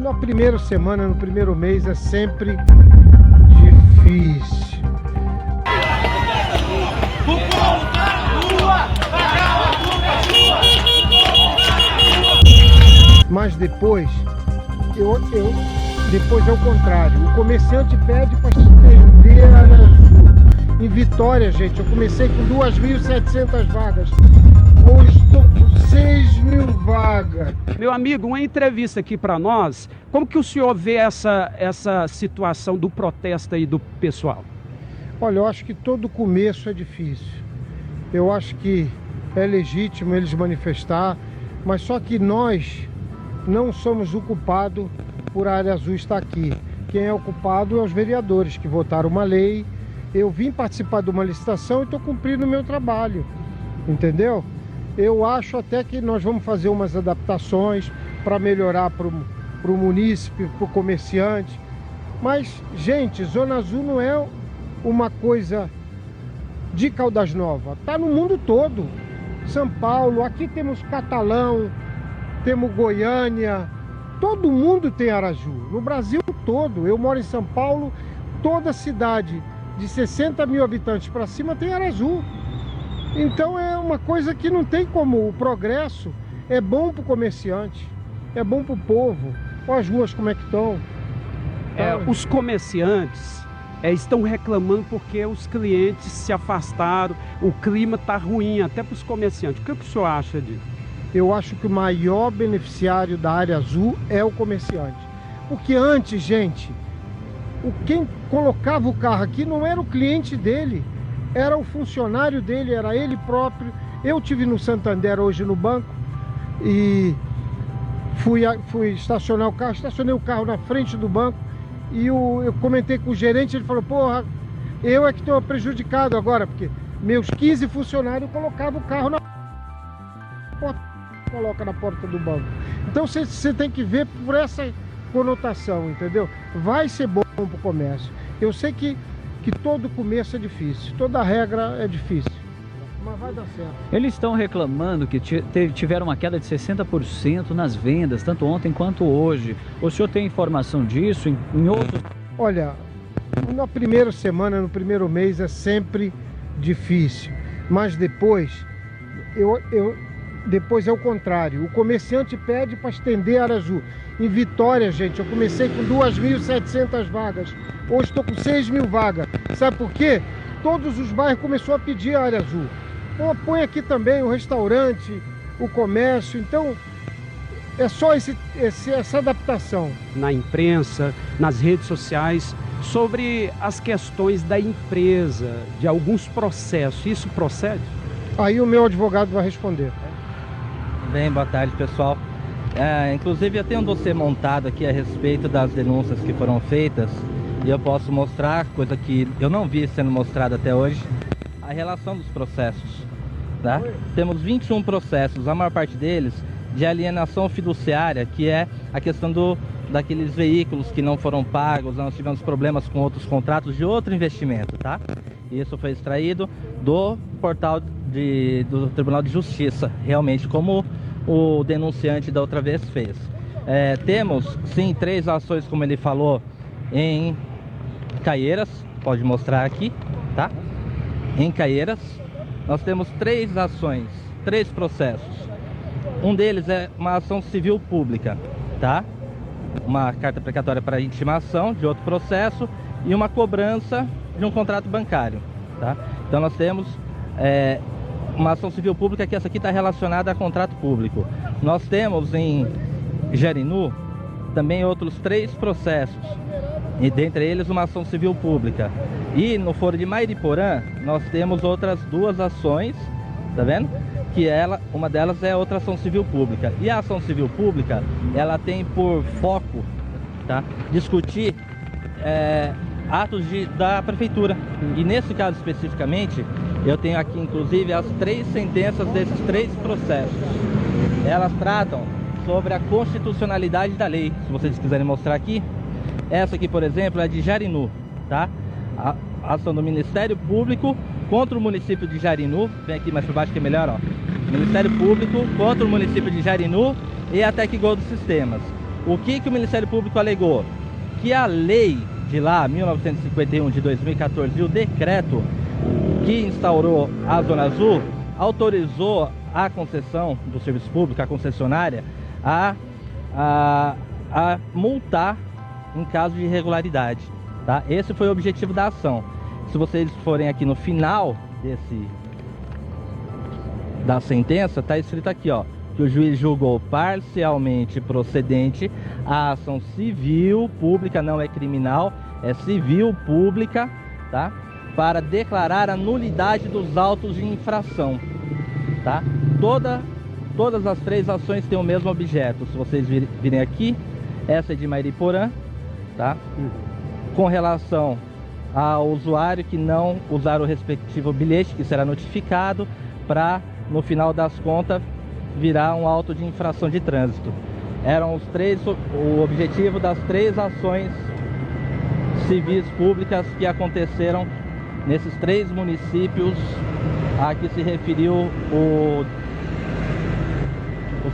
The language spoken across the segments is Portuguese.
Na primeira semana, no primeiro mês, é sempre difícil. Mas depois, depois é o contrário. O comerciante pede para estender a Área Azul. Em Vitória, gente, eu comecei com 2.700 vagas. Hoje estou com 6.000 vagas. Meu amigo, uma entrevista aqui para nós. Como que o senhor vê essa situação do protesto aí do pessoal? Olha, eu acho que todo começo é difícil. Eu acho que é legítimo eles manifestar, mas só que nós não somos o culpado por a Área Azul estar aqui. Quem é o culpado é os vereadores que votaram uma lei. Eu vim participar de uma licitação e estou cumprindo o meu trabalho, entendeu? Eu acho até que nós vamos fazer umas adaptações para melhorar para o munícipe, para o comerciante. Mas, gente, Zona Azul não é uma coisa de Caldas Novas. Está no mundo todo. São Paulo, aqui temos Catalão, temos Goiânia. Todo mundo tem Araju, no Brasil todo. Eu moro em São Paulo, toda cidade de 60.000 habitantes para cima tem Araju. Então é uma coisa que não tem como. O progresso é bom para o comerciante, é bom para o povo. Olha as ruas como é que estão. Os comerciantes estão reclamando porque os clientes se afastaram, o clima está ruim até para os comerciantes. O que o senhor acha disso? Eu acho que o maior beneficiário da Área Azul é o comerciante. Porque antes, gente, quem colocava o carro aqui não era o cliente dele, era o funcionário dele, era ele próprio. Eu tive no Santander hoje no banco e fui estacionar o carro, estacionei o carro na frente do banco e eu comentei com o gerente, ele falou, porra, eu é que estou prejudicado agora, porque meus 15 funcionários colocavam o carro na porta, coloca na porta do banco. Então você tem que ver por essa conotação, entendeu? Vai ser bom para o comércio. Eu sei que todo começo é difícil, toda regra é difícil, mas vai dar certo. Eles estão reclamando que tiveram uma queda de 60% nas vendas, tanto ontem quanto hoje. O senhor tem informação disso em outros? Olha, na primeira semana, no primeiro mês é sempre difícil, mas depois depois é o contrário. O comerciante pede para estender a Área Azul. Em Vitória, gente, eu comecei com 2.700 vagas. Hoje estou com 6.000 vagas. Sabe por quê? Todos os bairros começaram a pedir a Área Azul. Então, põe aqui também o restaurante, o comércio. Então, é só essa adaptação. Na imprensa, nas redes sociais, sobre as questões da empresa, de alguns processos. Isso procede? Aí o meu advogado vai responder. Bem, boa tarde, pessoal. Inclusive eu tenho um dossiê montado aqui a respeito das denúncias que foram feitas e eu posso mostrar, coisa que eu não vi sendo mostrada até hoje, a relação dos processos, tá? Temos 21 processos, a maior parte deles de alienação fiduciária, que é a questão daqueles veículos que não foram pagos. Nós tivemos problemas com outros contratos de outro investimento, tá? Isso foi extraído do portal do Tribunal de Justiça, realmente, como o denunciante da outra vez fez. Temos, sim, 3 ações, como ele falou, em Caieiras, pode mostrar aqui, tá? Em Caieiras, nós temos 3 ações, 3 processos. Um deles é uma ação civil pública, tá? Uma carta precatória para intimação de outro processo e uma cobrança de um contrato bancário, tá? Então nós temos uma ação civil pública, que essa aqui está relacionada a contrato público. Nós temos em Jarinu também outros 3 processos, e dentre eles uma ação civil pública. E no Foro de Mairiporã nós temos outras 2 ações, tá vendo? Que uma delas é outra ação civil pública. E a ação civil pública, ela tem por foco, tá, discutir atos da prefeitura. E nesse caso especificamente, eu tenho aqui inclusive as 3 sentenças desses 3 processos. Elas tratam sobre a constitucionalidade da lei. Se vocês quiserem mostrar aqui, essa aqui, por exemplo, é de Jarinu, tá? A ação do Ministério Público contra o município de Jarinu. Vem aqui mais por baixo que é melhor, ó. Ministério Público contra o município de Jarinu e a Tecgol dos Sistemas. o que o Ministério Público alegou? Que a lei de lá, 1951 de 2014, e o decreto que instaurou a Zona Azul, autorizou a concessão do serviço público, a concessionária, a multar em caso de irregularidade, tá? Esse foi o objetivo da ação. Se vocês forem aqui no final da sentença, tá escrito aqui, ó, que o juiz julgou parcialmente procedente a ação civil pública, não é criminal, é civil pública, tá? Para declarar a nulidade dos autos de infração, tá? Todas as três ações têm o mesmo objeto. Se vocês virem aqui, essa é de Mairiporã, tá? Com relação ao usuário que não usar o respectivo bilhete, que será notificado, para, no final das contas, virar um auto de infração de trânsito. Eram o objetivo das três ações civis públicas que aconteceram nesses três municípios a que se referiu o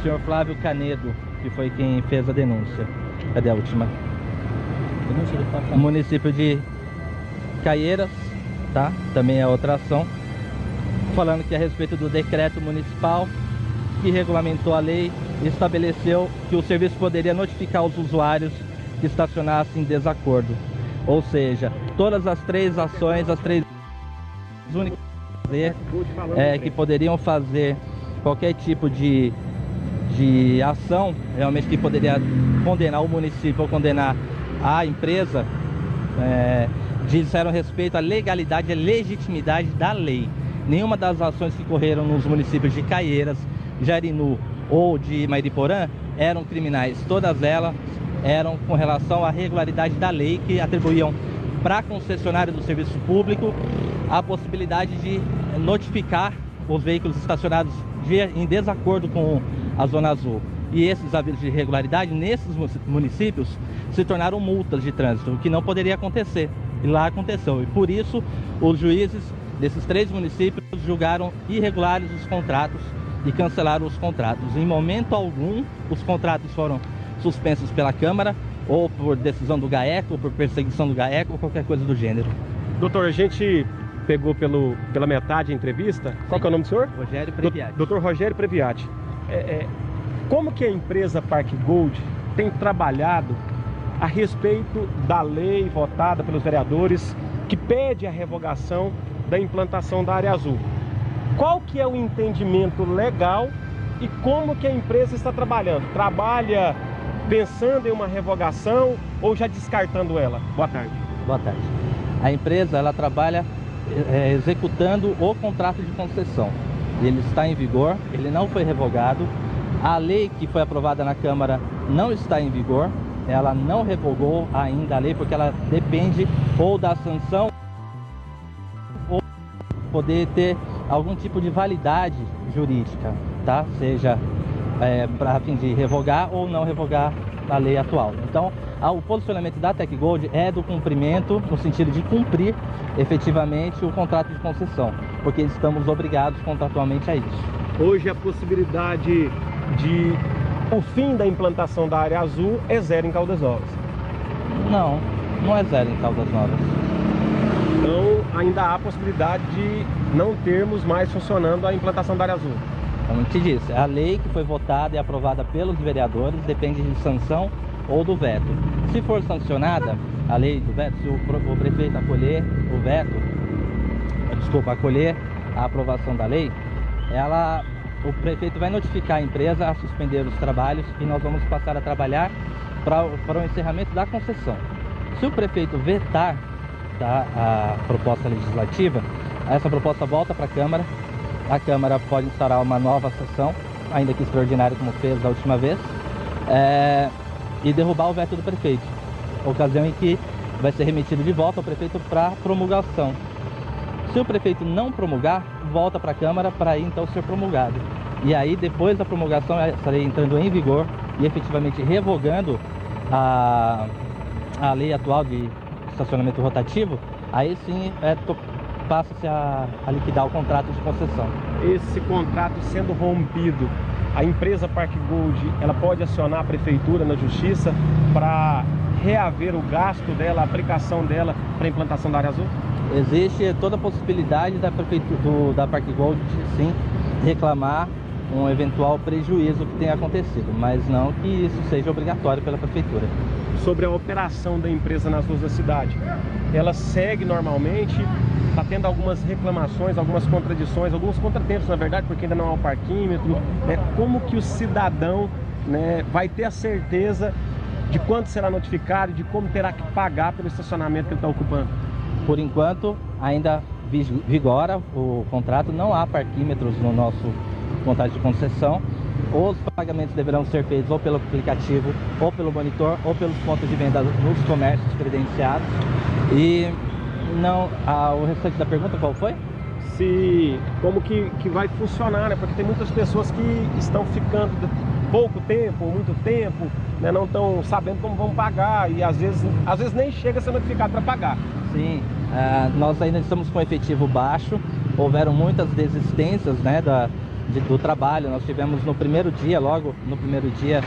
senhor Flávio Canedo, que foi quem fez a denúncia. Cadê a última? Denúncia do município de Caieiras, tá? Também é outra ação, falando que a respeito do decreto municipal que regulamentou a lei e estabeleceu que o serviço poderia notificar os usuários que estacionassem em desacordo. Ou seja, todas as três ações, as três únicas que poderiam fazer qualquer tipo de ação, realmente que poderia condenar o município ou condenar a empresa, disseram respeito à legalidade e à legitimidade da lei. Nenhuma das ações que correram nos municípios de Caieiras, Jarinu ou de Mairiporã eram criminais. Todas elas eram com relação à regularidade da lei, que atribuíam para a concessionária do serviço público a possibilidade de notificar os veículos estacionados em desacordo com a Zona Azul. E esses avisos de irregularidade nesses municípios se tornaram multas de trânsito, o que não poderia acontecer. E lá aconteceu. E por isso os juízes desses três municípios julgaram irregulares os contratos e cancelaram os contratos. Em momento algum os contratos foram suspensos pela Câmara, ou por decisão do GAECO, ou por perseguição do GAECO, ou qualquer coisa do gênero. Doutor, a gente pegou pela metade a entrevista. Sim. Qual que é o nome do senhor? Rogério Previati. Doutor Rogério Previati. Como que a empresa Park Gold tem trabalhado a respeito da lei votada pelos vereadores que pede a revogação da implantação da área azul? Qual que é o entendimento legal e como que a empresa está trabalhando? Trabalha pensando em uma revogação ou já descartando ela? Boa tarde. Boa tarde. A empresa, ela trabalha executando o contrato de concessão. Ele está em vigor, ele não foi revogado. A lei que foi aprovada na Câmara não está em vigor. Ela não revogou ainda a lei, porque ela depende ou da sanção ou poder ter algum tipo de validade jurídica, tá? Seja para fim de revogar ou não revogar a lei atual. Então, o posicionamento da Tec Gold é do cumprimento, no sentido de cumprir efetivamente o contrato de concessão, porque estamos obrigados contratualmente a isso. Hoje a possibilidade de o fim da implantação da área azul é zero em Caldas Novas? Não, não é zero em Caldas Novas. Então ainda há possibilidade de não termos mais funcionando a implantação da área azul? Como eu te disse, a lei que foi votada e aprovada pelos vereadores depende de sanção ou do veto. Se for sancionada a lei do veto, se o prefeito acolher o veto, acolher a aprovação da lei, o prefeito vai notificar a empresa a suspender os trabalhos e nós vamos passar a trabalhar para o encerramento da concessão. Se o prefeito vetar a proposta legislativa, essa proposta volta para a Câmara pode instaurar uma nova sessão, ainda que extraordinária como fez da última vez, e derrubar o veto do prefeito, ocasião em que vai ser remetido de volta ao prefeito para promulgação. Se o prefeito não promulgar, volta para a Câmara para então ser promulgado. E aí, depois da promulgação, essa lei entrando em vigor e efetivamente revogando a lei atual de estacionamento rotativo, aí sim passa-se a liquidar o contrato de concessão. esse contrato sendo rompido, a empresa Parque Gold, ela pode acionar a prefeitura na justiça para reaver o gasto dela, a aplicação dela para a implantação da área azul? Existe toda a possibilidade da prefeitura da Parque Gold, sim, reclamar um eventual prejuízo que tenha acontecido, mas não que isso seja obrigatório pela prefeitura. Sobre a operação da empresa nas ruas da cidade, ela segue normalmente, está tendo algumas reclamações, algumas contradições, alguns contratempos, na verdade, porque ainda não há o parquímetro, né? Como que o cidadão, né, vai ter a certeza de quanto será notificado e de como terá que pagar pelo estacionamento que ele está ocupando? Por enquanto, ainda vigora o contrato, não há parquímetros no nosso contrato de concessão. Os pagamentos deverão ser feitos ou pelo aplicativo, ou pelo monitor, ou pelos pontos de venda nos comércios credenciados. E não, o restante da pergunta qual foi? Como que vai funcionar, né? Porque tem muitas pessoas que estão ficando pouco tempo, muito tempo, né? Não estão sabendo como vão pagar e às vezes nem chega a ser notificado para pagar. Sim, nós ainda estamos com efetivo baixo, houveram muitas desistências, né, do trabalho. Nós tivemos no primeiro dia, logo no primeiro dia,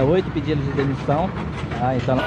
8 pedidos de demissão. Então...